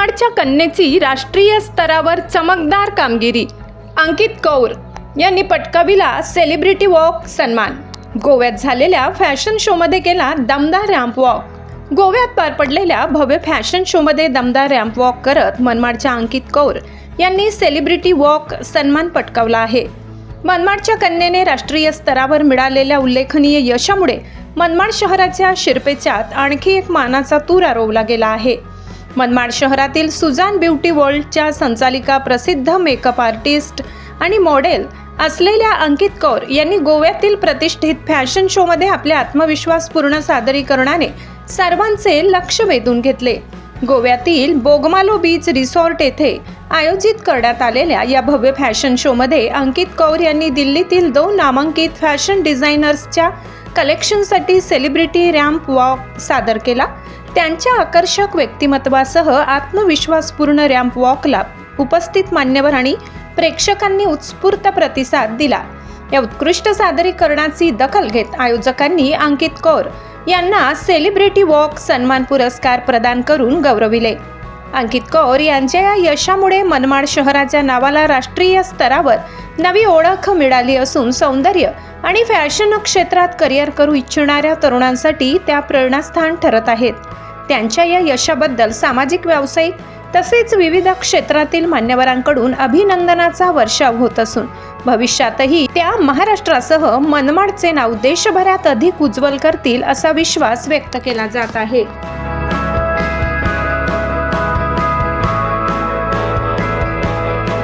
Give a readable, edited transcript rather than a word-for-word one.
मनमाडच्या कन्येची राष्ट्रीय स्तरावर चमकदार कामगिरी. अंकित कौर यांनी पटकाविला सेलिब्रिटी वॉक सन्मान. गोव्यात झालेल्या फॅशन शोमध्ये केला दमदार रॅम्प वॉक. गोव्यात पार पडलेल्या भव्य फॅशन शोमध्ये दमदार रॅम्प वॉक करत मनमाडच्या अंकित कौर यांनी सेलिब्रिटी वॉक सन्मान पटकावला आहे. मनमाडच्या कन्येने राष्ट्रीय स्तरावर मिळालेल्या उल्लेखनीय यशामुळे मनमाड शहराच्या शिरपेचात आणखी एक मानाचा तूर रोवला गेला आहे. मनमाड शहरातील सुजान ब्युटी वर्ल्डच्या संचालिका, प्रसिद्ध मेकअप आर्टिस्ट आणि मॉडेल असलेल्या अंकित कौर यांनी गोव्यातील प्रतिष्ठित फॅशन शोमध्ये आपल्या आत्मविश्वासपूर्ण सादरीकरणाने सर्वांचे लक्ष वेधून घेतले. गोव्यातील बोगमालो बीच रिसॉर्ट येथे आयोजित करण्यात आलेल्या या भव्य फॅशन शोमध्ये अंकित कौर यांनी दिल्लीतील 2 नामांकित फॅशन डिझायनर्सच्या कलेक्शनसाठी सेलिब्रिटी रॅम्प वॉक सादर केला. त्यांच्या आकर्षक व्यक्तिमत्वासह आत्मविश्वासपूर्ण रॅम्प वॉकला उपस्थित मान्यवर आणि प्रेक्षकांनी उत्स्फूर्त प्रतिसाद दिला. या उत्कृष्ट सादरीकरणाची दखल घेत आयोजकांनी अंकित कौर यांना सेलिब्रिटी वॉक सन्मान पुरस्कार प्रदान करून गौरविले. अंकित कौर यांच्या या यशामुळे मनमाड शहराच्या नावाला राष्ट्रीय स्तरावर नवी ओळख मिळाली असून सौंदर्य आणि फॅशन क्षेत्रात करिअर करू इच्छिणाऱ्या तरुणांसाठी त्या प्रेरणास्थान ठरत आहेत. त्यांच्या या यशाबद्दल सामाजिक, व्यावसायिक तसेच विविध क्षेत्रातील मान्यवरांकडून अभिनंदनाचा वर्षाव होत असून भविष्यातही त्या महाराष्ट्रासह मनमाडचे नाव देशभरात अधिक उज्ज्वल करतील असा विश्वास व्यक्त केला जात आहे.